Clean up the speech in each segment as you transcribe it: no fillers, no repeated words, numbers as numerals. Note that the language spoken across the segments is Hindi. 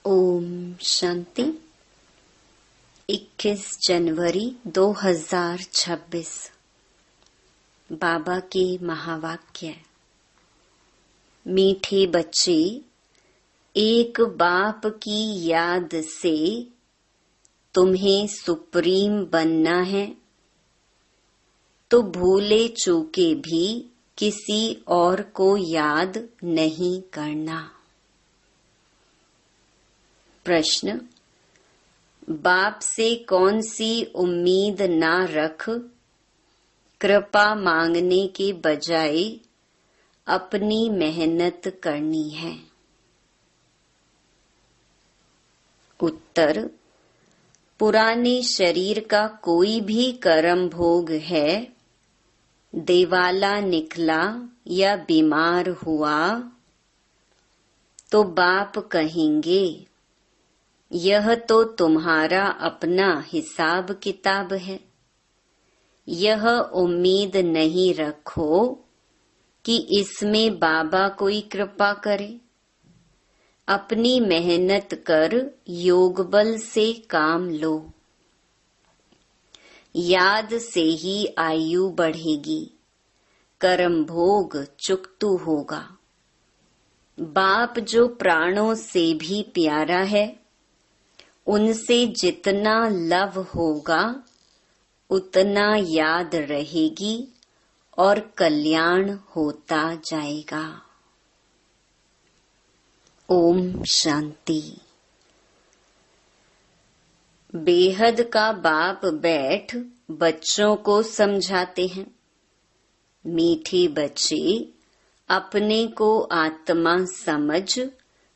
ओम शांति। 21 जनवरी 2026। बाबा के महावाक्य। मीठे बच्चे, एक बाप की याद से तुम्हें सुप्रीम बनना है, तो भूले चूके भी किसी और को याद नहीं करना। प्रश्न, बाप से कौन सी उम्मीद ना रख, कृपा मांगने के बजाय अपनी मेहनत करनी है। उत्तर, पुराने शरीर का कोई भी कर्म भोग है, देवाला निकला या बीमार हुआ, तो बाप कहेंगे, यह तो तुम्हारा अपना हिसाब किताब है। यह उम्मीद नहीं रखो कि इसमें बाबा कोई कृपा करे। अपनी मेहनत कर योग बल से काम लो। याद से ही आयु बढ़ेगी, कर्म भोग चुकतू होगा। बाप जो प्राणों से भी प्यारा है, उनसे जितना लव होगा उतना याद रहेगी और कल्याण होता जाएगा। ओम शांति। बेहद का बाप बैठ बच्चों को समझाते हैं। मीठे बच्चे, अपने को आत्मा समझ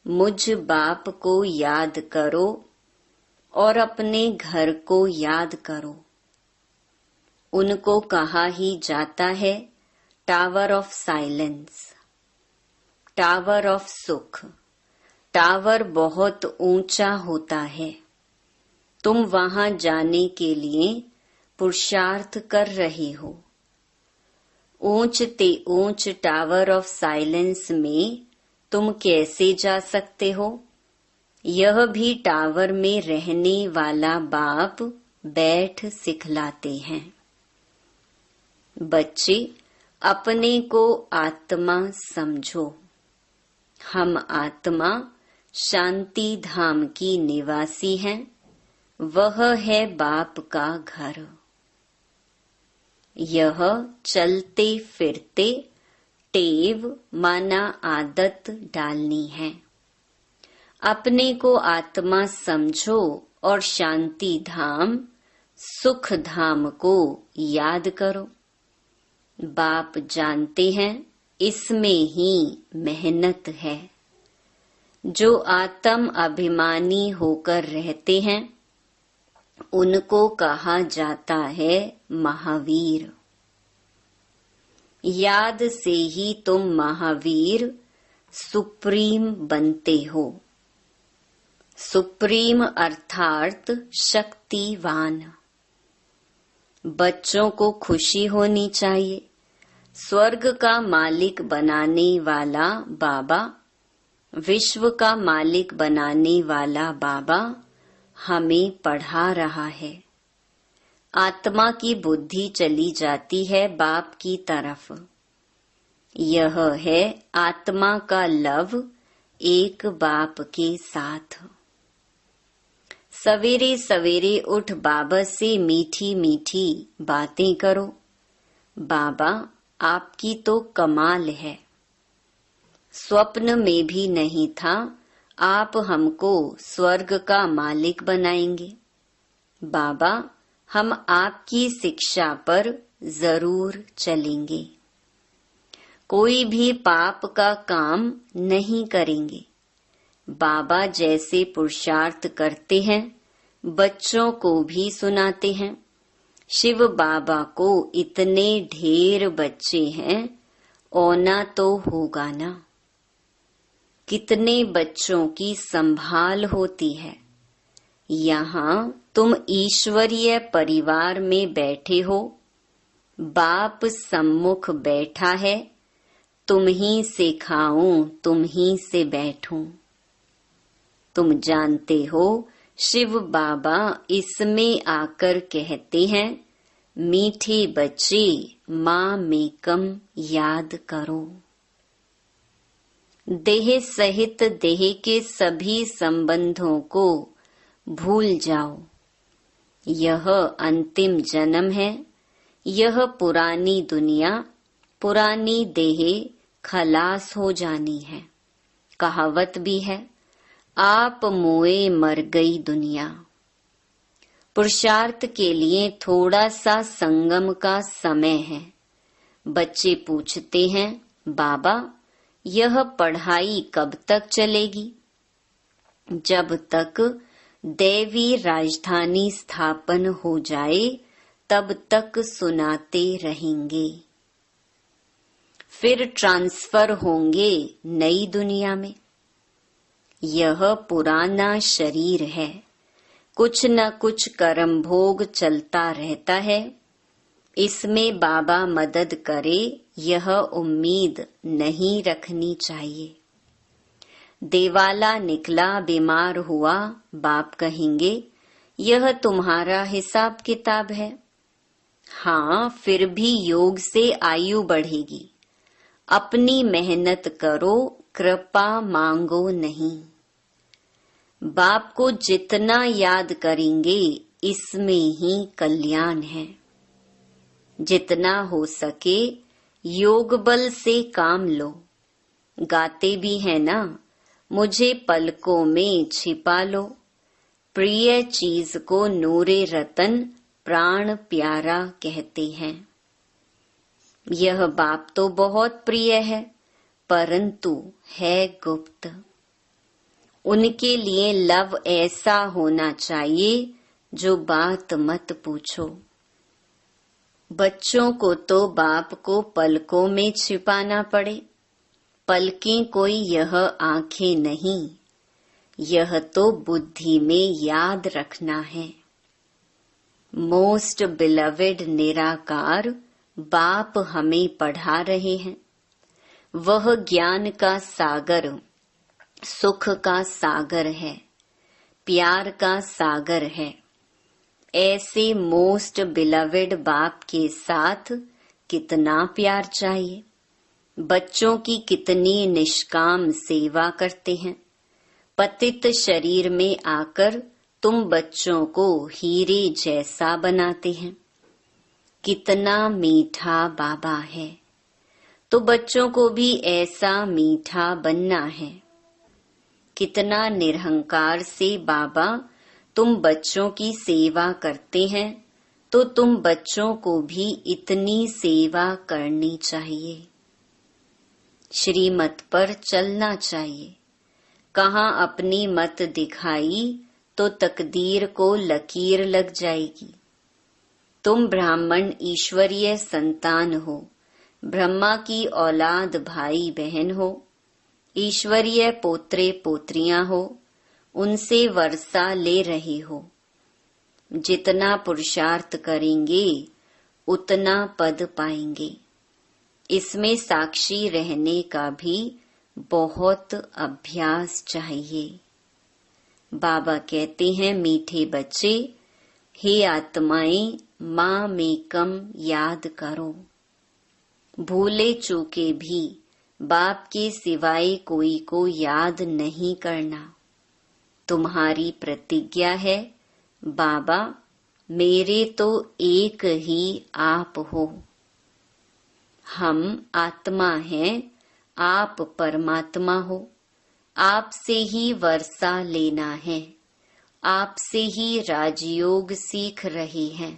मुझ बाप को याद करो और अपने घर को याद करो। उनको कहा ही जाता है tower of silence, tower of सुख। टावर बहुत ऊंचा होता है। तुम वहां जाने के लिए पुरुषार्थ कर रहे हो। ऊंच ते ऊंच टावर ऑफ साइलेंस में तुम कैसे जा सकते हो? यह भी टावर में रहने वाला बाप बैठ सिखलाते हैं। बच्चे, अपने को आत्मा समझो। हम आत्मा शांति धाम की निवासी हैं। वह है बाप का घर। यह चलते फिरते टेव माना आदत डालनी है। अपने को आत्मा समझो और शांति धाम सुख धाम को याद करो। बाप जानते हैं इसमें ही मेहनत है। जो आत्म अभिमानी होकर रहते हैं, उनको कहा जाता है महावीर। याद से ही तुम महावीर सुप्रीम बनते हो। सुप्रीम अर्थात शक्तिवान। बच्चों को खुशी होनी चाहिए। स्वर्ग का मालिक बनाने वाला बाबा, विश्व का मालिक बनाने वाला बाबा हमें पढ़ा रहा है। आत्मा की बुद्धि चली जाती है बाप की तरफ। यह है आत्मा का लव एक बाप के साथ। सवेरे सवेरे उठ बाबा से मीठी मीठी बातें करो। बाबा, आपकी तो कमाल है। स्वप्न में भी नहीं था आप हमको स्वर्ग का मालिक बनाएंगे। बाबा, हम आपकी शिक्षा पर जरूर चलेंगे। कोई भी पाप का काम नहीं करेंगे। बाबा जैसे पुरुषार्थ करते हैं, बच्चों को भी सुनाते हैं। शिव बाबा को इतने ढेर बच्चे हैं, औना तो होगा ना। कितने बच्चों की संभाल होती है। यहाँ तुम ईश्वरीय परिवार में बैठे हो। बाप सम्मुख बैठा है, तुम ही से खाऊं, तुम ही से बैठूं। तुम जानते हो शिव बाबा इसमें आकर कहते हैं, मीठे बच्चे माँ मेकम याद करो। देह सहित देह के सभी संबंधों को भूल जाओ। यह अंतिम जन्म है। यह पुरानी दुनिया, पुरानी देह खलास हो जानी है। कहावत भी है, आप मोए मर गई दुनिया। पुरुषार्थ के लिए थोड़ा सा संगम का समय है। बच्चे पूछते हैं, बाबा यह पढ़ाई कब तक चलेगी? जब तक दैवी राजधानी स्थापन हो जाए तब तक सुनाते रहेंगे। फिर ट्रांसफर होंगे नई दुनिया में। यह पुराना शरीर है, कुछ न कुछ कर्म भोग चलता रहता है। इसमें बाबा मदद करे यह उम्मीद नहीं रखनी चाहिए। देवाला निकला, बीमार हुआ, बाप कहेंगे यह तुम्हारा हिसाब किताब है। हाँ, फिर भी योग से आयु बढ़ेगी। अपनी मेहनत करो, कृपा मांगो नहीं। बाप को जितना याद करेंगे इसमें ही कल्याण है। जितना हो सके योग बल से काम लो। गाते भी है ना, मुझे पलकों में छिपा लो। प्रिय चीज को नूरे रतन प्राण प्यारा कहते हैं। यह बाप तो बहुत प्रिय है, परंतु है गुप्त। उनके लिए लव ऐसा होना चाहिए जो बात मत पूछो। बच्चों को तो बाप को पलकों में छिपाना पड़े। पलकें कोई यह आंखें नहीं, यह तो बुद्धि में याद रखना है। मोस्ट बिलवेड निराकार बाप हमें पढ़ा रहे हैं। वह ज्ञान का सागर, सुख का सागर है, प्यार का सागर है। ऐसे मोस्ट बिलवेड बाप के साथ कितना प्यार चाहिए। बच्चों की कितनी निष्काम सेवा करते हैं। पतित शरीर में आकर तुम बच्चों को हीरे जैसा बनाते हैं। कितना मीठा बाबा है, तो बच्चों को भी ऐसा मीठा बनना है। कितना निरहंकार से बाबा तुम बच्चों की सेवा करते हैं, तो तुम बच्चों को भी इतनी सेवा करनी चाहिए। श्रीमत पर चलना चाहिए। कहाँ अपनी मत दिखाई तो तकदीर को लकीर लग जाएगी। तुम ब्राह्मण ईश्वरीय संतान हो, ब्रह्मा की औलाद भाई बहन हो, ईश्वरीय पोत्रे पोत्रियां हो, उनसे वर्षा ले रहे हो। जितना पुरुषार्थ करेंगे उतना पद पाएंगे। इसमें साक्षी रहने का भी बहुत अभ्यास चाहिए। बाबा कहते हैं, मीठे बच्चे, हे आत्माएं माँ मेकम याद करो। भूले चूके भी बाप के सिवाय कोई को याद नहीं करना। तुम्हारी प्रतिज्ञा है, बाबा मेरे तो एक ही आप हो। हम आत्मा हैं, आप परमात्मा हो। आपसे ही वर्षा लेना है। आपसे ही राजयोग सीख रहे हैं,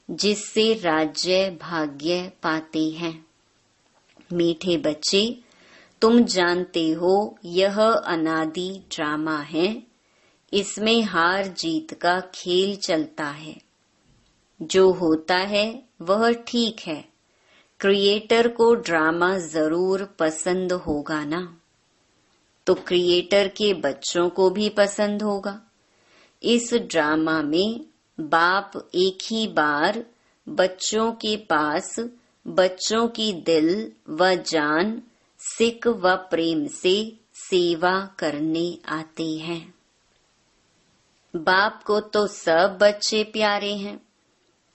जिससे राज्य भाग्य पाते हैं। मीठे बच्चे, तुम जानते हो यह अनादि ड्रामा है। इसमें हार जीत का खेल चलता है। जो होता है वह ठीक है। क्रिएटर को ड्रामा जरूर पसंद होगा ना, तो क्रिएटर के बच्चों को भी पसंद होगा। इस ड्रामा में बाप एक ही बार बच्चों के पास बच्चों की दिल व जान, सिक व प्रेम से सेवा करने आते हैं। बाप को तो सब बच्चे प्यारे हैं।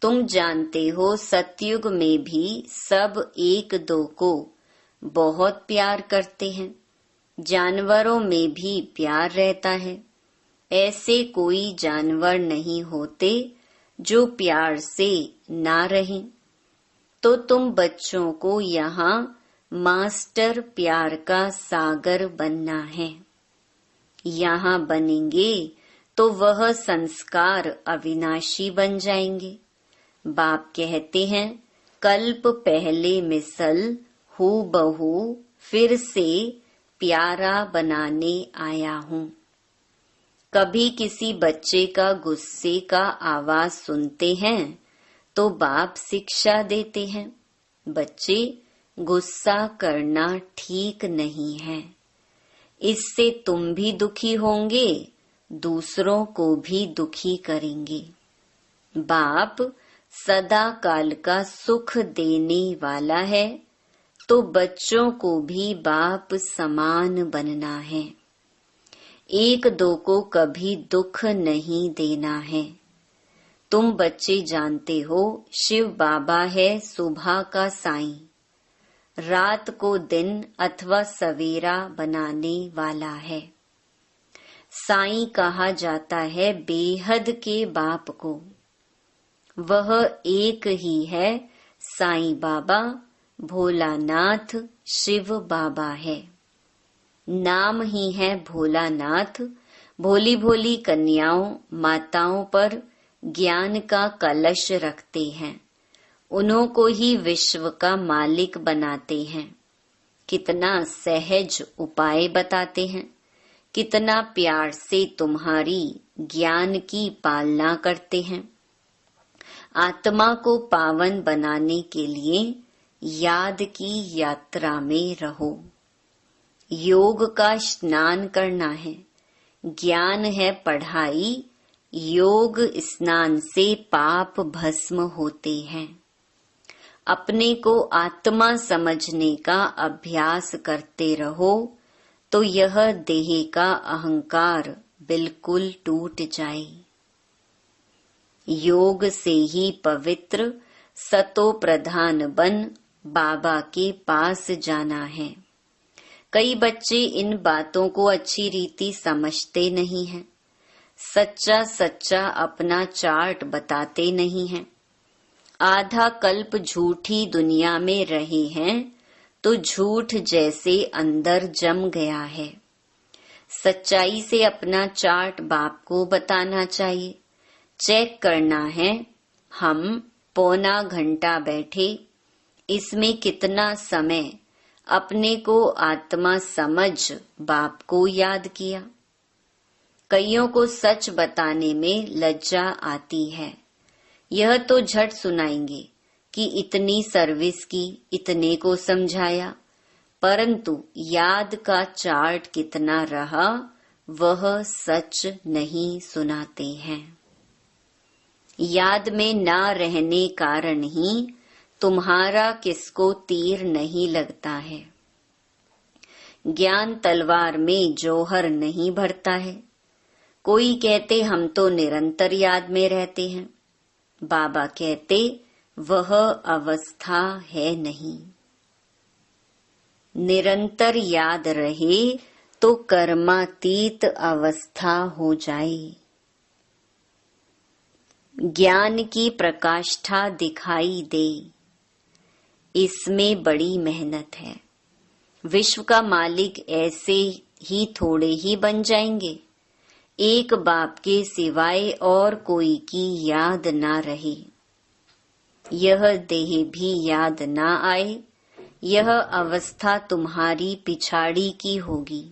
तुम जानते हो सतयुग में भी सब एक दो को बहुत प्यार करते हैं। जानवरों में भी प्यार रहता है। ऐसे कोई जानवर नहीं होते जो प्यार से ना रहें। तो तुम बच्चों को यहाँ मास्टर प्यार का सागर बनना है। यहाँ बनेंगे तो वह संस्कार अविनाशी बन जाएंगे। बाप कहते हैं, कल्प पहले मिसल हूबहू फिर से प्यारा बनाने आया हूँ। कभी किसी बच्चे का गुस्से का आवाज सुनते हैं तो बाप शिक्षा देते हैं, बच्चे गुस्सा करना ठीक नहीं है। इससे तुम भी दुखी होंगे, दूसरों को भी दुखी करेंगे। बाप सदा काल का सुख देने वाला है, तो बच्चों को भी बाप समान बनना है। एक दो को कभी दुख नहीं देना है। तुम बच्चे जानते हो शिव बाबा है सुबह का साईं, रात को दिन अथवा सवेरा बनाने वाला है। साईं कहा जाता है बेहद के बाप को। वह एक ही है, साईं बाबा भोलानाथ शिव बाबा है। नाम ही है भोलानाथ। भोली भोली कन्याओं माताओं पर ज्ञान का कलश रखते हैं, उन्हों को ही विश्व का मालिक बनाते हैं। कितना सहज उपाय बताते हैं, कितना प्यार से तुम्हारी ज्ञान की पालना करते हैं। आत्मा को पावन बनाने के लिए याद की यात्रा में रहो। योग का स्नान करना है। ज्ञान है पढ़ाई, योग स्नान से पाप भस्म होते हैं। अपने को आत्मा समझने का अभ्यास करते रहो तो यह देह का अहंकार बिल्कुल टूट जाए। योग से ही पवित्र सतो प्रधान बन बाबा के पास जाना है। कई बच्चे इन बातों को अच्छी रीति समझते नहीं हैं। सच्चा सच्चा अपना चार्ट बताते नहीं हैं। आधा कल्प झूठी दुनिया में रहे हैं तो झूठ जैसे अंदर जम गया है। सच्चाई से अपना चार्ट बाप को बताना चाहिए। चेक करना है, हम पौना घंटा बैठे, इसमें कितना समय अपने को आत्मा समझ बाप को याद किया। कईयों को सच बताने में लज्जा आती है। यह तो झट सुनाएंगे कि इतनी सर्विस की, इतने को समझाया, परंतु याद का चार्ट कितना रहा वह सच नहीं सुनाते हैं। याद में ना रहने कारण ही तुम्हारा किसको तीर नहीं लगता है। ज्ञान तलवार में जौहर नहीं भरता है। कोई कहते हम तो निरंतर याद में रहते हैं। बाबा कहते वह अवस्था है नहीं। निरंतर याद रहे तो कर्मातीत अवस्था हो जाए। ज्ञान की प्रकाष्ठा दिखाई दे, इसमें बड़ी मेहनत है। विश्व का मालिक ऐसे ही थोड़े ही बन जाएंगे। एक बाप के सिवाय और कोई की याद ना रहे, यह देह भी याद ना आए, यह अवस्था तुम्हारी पिछाड़ी की होगी।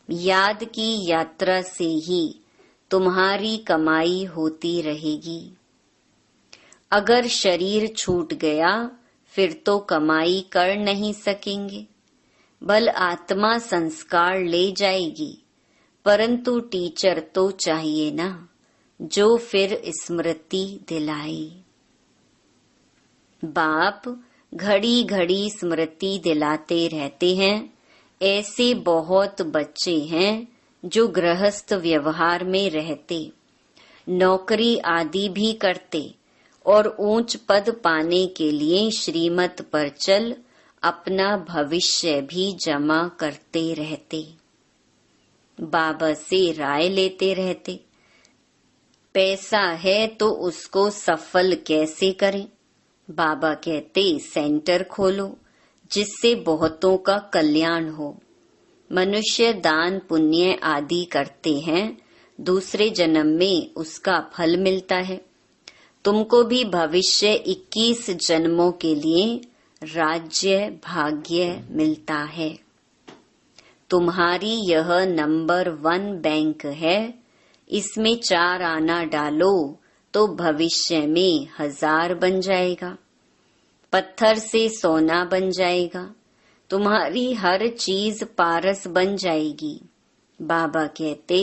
याद की यात्रा से ही तुम्हारी कमाई होती रहेगी। अगर शरीर छूट गया फिर तो कमाई कर नहीं सकेंगे। बल आत्मा संस्कार ले जाएगी, परंतु टीचर तो चाहिए ना, जो फिर स्मृति दिलाए। बाप घड़ी घड़ी स्मृति दिलाते रहते हैं। ऐसे बहुत बच्चे हैं जो गृहस्थ व्यवहार में रहते, नौकरी आदि भी करते और ऊंच पद पाने के लिए श्रीमत पर चल अपना भविष्य भी जमा करते रहते। बाबा से राय लेते रहते, पैसा है तो उसको सफल कैसे करें। बाबा कहते सेंटर खोलो जिससे बहुतों का कल्याण हो। मनुष्य दान पुण्य आदि करते हैं, दूसरे जन्म में उसका फल मिलता है। तुमको भी भविष्य 21 जन्मों के लिए राज्य भाग्य मिलता है। तुम्हारी यह नंबर 1 बैंक है, इसमें 4 आना डालो तो भविष्य में 1000 बन जाएगा। पत्थर से सोना बन जाएगा। तुम्हारी हर चीज पारस बन जाएगी। बाबा कहते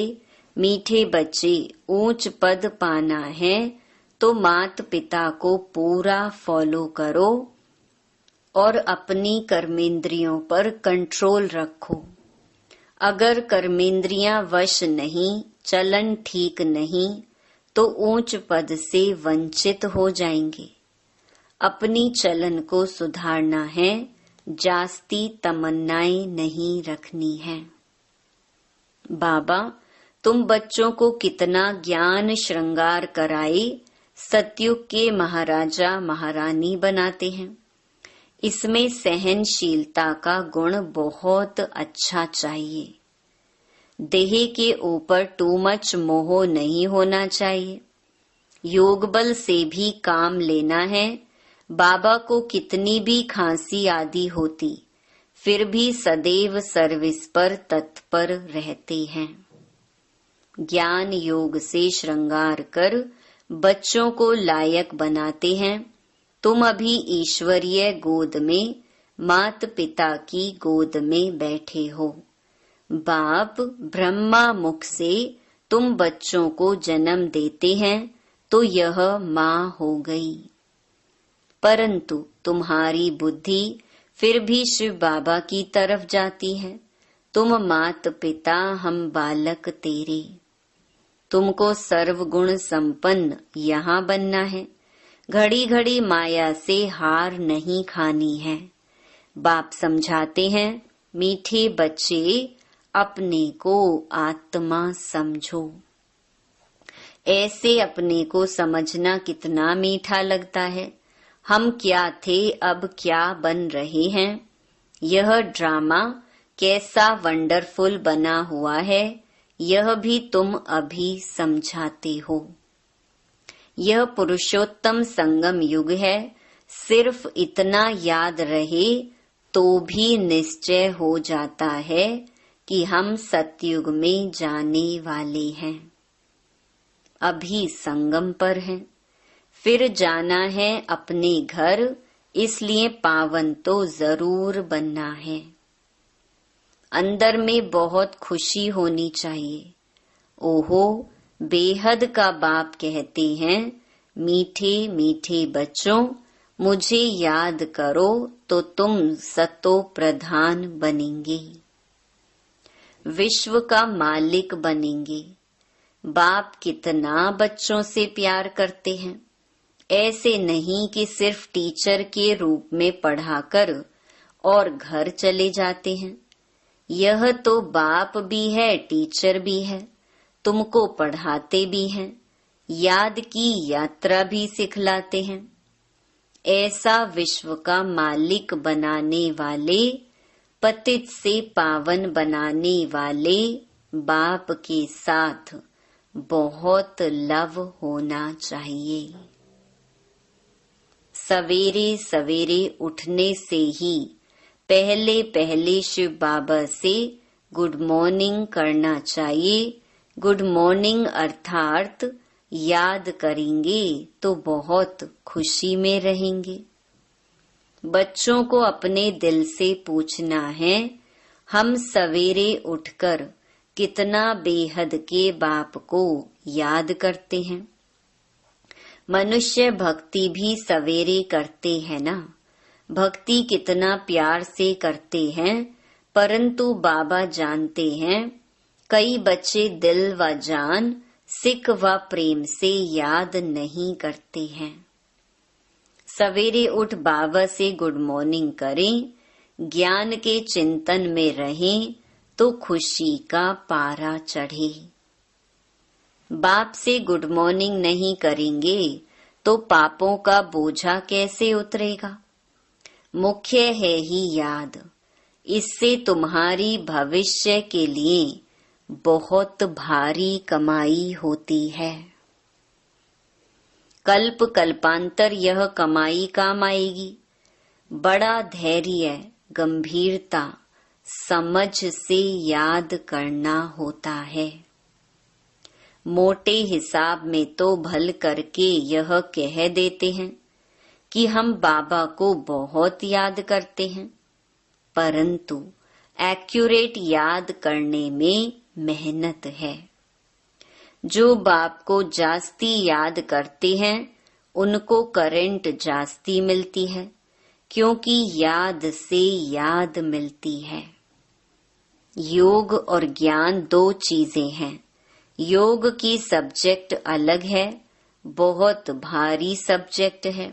मीठे बच्चे, ऊंच पद पाना है तो मात पिता को पूरा फॉलो करो और अपनी कर्मेंद्रियों पर कंट्रोल रखो। अगर कर्मेंद्रियां वश नहीं, चलन ठीक नहीं, तो ऊंच पद से वंचित हो जाएंगे। अपनी चलन को सुधारना है, जास्ती तमन्नाएं नहीं रखनी है। बाबा, तुम बच्चों को कितना ज्ञान श्रृंगार कराए सतयुग के महाराजा महारानी बनाते हैं। इसमें सहनशीलता का गुण बहुत अच्छा चाहिए। देह के ऊपर टू मच मोह नहीं होना चाहिए। योग बल से भी काम लेना है। बाबा को कितनी भी खांसी आदि होती, फिर भी सदैव सर्विस पर तत्पर रहते हैं। ज्ञान योग से श्रृंगार कर बच्चों को लायक बनाते हैं। तुम अभी ईश्वरीय गोद में, मात पिता की गोद में बैठे हो। बाप ब्रह्मा मुख से तुम बच्चों को जन्म देते हैं तो यह माँ हो गई, परंतु तुम्हारी बुद्धि फिर भी शिव बाबा की तरफ जाती है। तुम मात पिता, हम बालक तेरे। तुमको सर्वगुण संपन्न यहाँ बनना है। घड़ी घड़ी माया से हार नहीं खानी है। बाप समझाते हैं, मीठे बच्चे अपने को आत्मा समझो। ऐसे अपने को समझना कितना मीठा लगता है। हम क्या थे, अब क्या बन रहे हैं। यह ड्रामा कैसा वंडरफुल बना हुआ है, यह भी तुम अभी समझाते हो। यह पुरुषोत्तम संगम युग है। सिर्फ इतना याद रहे तो भी निश्चय हो जाता है कि हम सतयुग में जाने वाले हैं। अभी संगम पर हैं, फिर जाना है अपने घर, इसलिए पावन तो जरूर बनना है। अंदर में बहुत खुशी होनी चाहिए। ओहो, बेहद का बाप कहते हैं, मीठे मीठे बच्चों, मुझे याद करो तो तुम सतो प्रधान बनेंगे, विश्व का मालिक बनेंगे। बाप कितना बच्चों से प्यार करते हैं। ऐसे नहीं कि सिर्फ टीचर के रूप में पढ़ाकर और घर चले जाते हैं। यह तो बाप भी है, टीचर भी है, तुमको पढ़ाते भी हैं, याद की यात्रा भी सिखलाते हैं। ऐसा विश्व का मालिक बनाने वाले, पतित से पावन बनाने वाले बाप के साथ बहुत लव होना चाहिए। सवेरे सवेरे उठने से ही पहले पहले शिव बाबा से गुड मॉर्निंग करना चाहिए। गुड मॉर्निंग अर्थात याद करेंगे तो बहुत खुशी में रहेंगे। बच्चों को अपने दिल से पूछना है, हम सवेरे उठकर कितना बेहद के बाप को याद करते हैं। मनुष्य भक्ति भी सवेरे करते हैं ना। भक्ति कितना प्यार से करते हैं, परंतु बाबा जानते हैं कई बच्चे दिल व जान, सिक व प्रेम से याद नहीं करते हैं। सवेरे उठ बाबा से गुड मॉर्निंग करें, ज्ञान के चिंतन में रहें तो खुशी का पारा चढ़े। बाप से गुड मॉर्निंग नहीं करेंगे तो पापों का बोझा कैसे उतरेगा। मुख्य है ही याद, इससे तुम्हारी भविष्य के लिए बहुत भारी कमाई होती है। कल्प कल्पांतर यह कमाई काम आएगी। बड़ा धैर्य, गंभीरता, समझ से याद करना होता है। मोटे हिसाब में तो भल करके यह कह देते हैं कि हम बाबा को बहुत याद करते हैं, परंतु एक्यूरेट याद करने में मेहनत है। जो बाप को जास्ती याद करते हैं उनको करंट जास्ती मिलती है, क्योंकि याद से याद मिलती है। योग और ज्ञान दो चीजें हैं। योग की सब्जेक्ट अलग है, बहुत भारी सब्जेक्ट है।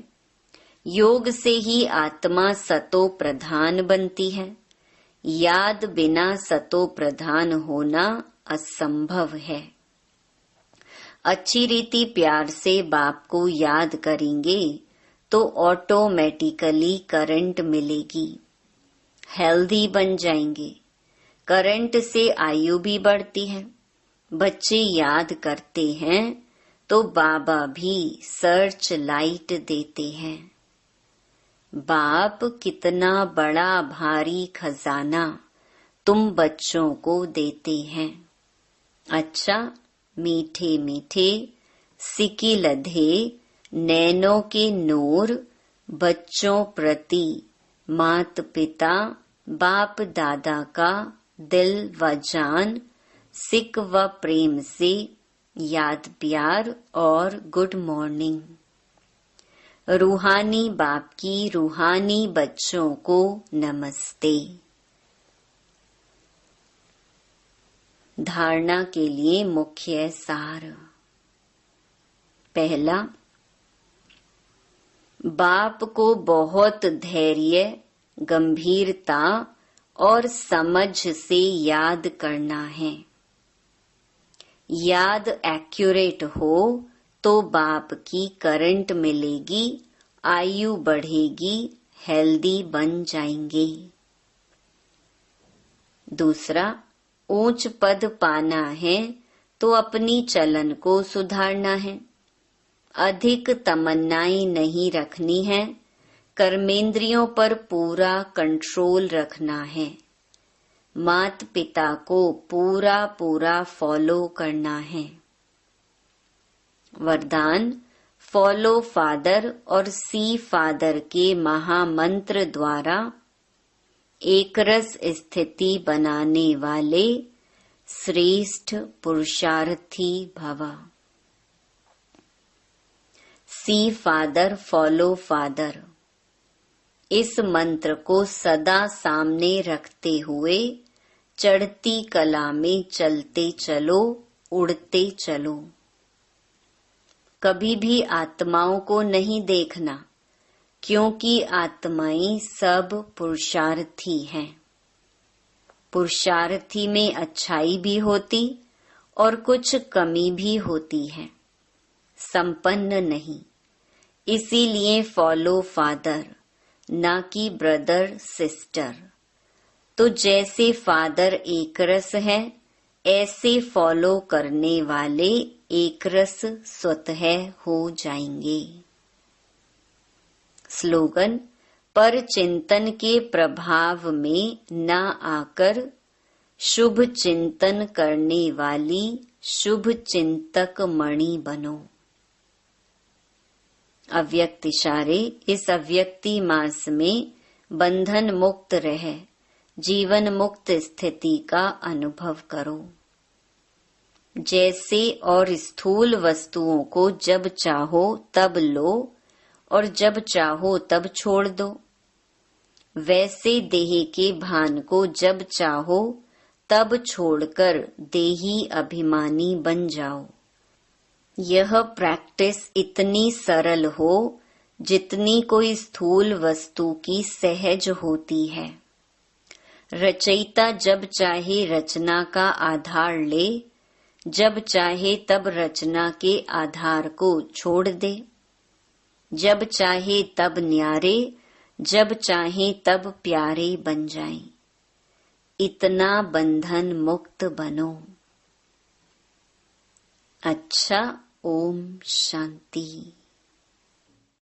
योग से ही आत्मा सतो प्रधान बनती है। याद बिना सतो प्रधान होना असंभव है। अच्छी रीति प्यार से बाप को याद करेंगे तो ऑटोमेटिकली करंट मिलेगी, हेल्दी बन जाएंगे। करंट से आयु भी बढ़ती है। बच्चे याद करते हैं तो बाबा भी सर्च लाइट देते हैं। बाप कितना बड़ा भारी खजाना तुम बच्चों को देते हैं। अच्छा, मीठे मीठे सिकी लधे नैनों के नूर बच्चों प्रति मात पिता बाप दादा का दिल व जान, सिक व प्रेम से याद प्यार और गुड मॉर्निंग। रूहानी बाप की रूहानी बच्चों को नमस्ते। धारणा के लिए मुख्य सार। पहला, बाप को बहुत धैर्य, गंभीरता और समझ से याद करना है। याद एक्यूरेट हो तो बाप की करंट मिलेगी, आयु बढ़ेगी, हेल्दी बन जाएंगे। दूसरा, ऊंच पद पाना है तो अपनी चलन को सुधारना है। अधिक तमन्नाएं नहीं रखनी है, कर्मेंद्रियों पर पूरा कंट्रोल रखना है। मात पिता को पूरा पूरा फॉलो करना है। वरदान, फॉलो फादर और सी फादर के महामंत्र द्वारा एकरस स्थिति बनाने वाले श्रेष्ठ पुरुषार्थी भव। सी फादर फॉलो फादर, इस मंत्र को सदा सामने रखते हुए चढ़ती कला में चलते चलो, उड़ते चलो। कभी भी आत्माओं को नहीं देखना, क्योंकि आत्माएं सब पुरुषार्थी हैं। पुरुषार्थी में अच्छाई भी होती और कुछ कमी भी होती है, संपन्न नहीं। इसीलिए फॉलो फादर, ना कि ब्रदर सिस्टर। तो जैसे फादर एकरस है, ऐसे फॉलो करने वाले एकरस स्वतः हो जाएंगे। स्लोगन, पर चिंतन के प्रभाव में न आकर शुभ चिंतन करने वाली शुभ चिंतक मणि बनो। अव्यक्त इशारे, इस अव्यक्ति मास में बंधन मुक्त रह जीवन मुक्त स्थिति का अनुभव करो। जैसे और स्थूल वस्तुओं को जब चाहो तब लो और जब चाहो तब छोड़ दो, वैसे देह के भान को जब चाहो तब छोड़कर देही अभिमानी बन जाओ। यह प्रैक्टिस इतनी सरल हो जितनी कोई स्थूल वस्तु की सहज होती है। रचयिता जब चाहे रचना का आधार ले, जब चाहे तब रचना के आधार को छोड़ दे, जब चाहे तब न्यारे, जब चाहे तब प्यारे बन जाएं। इतना बंधन मुक्त बनो। अच्छा, ओम शांति।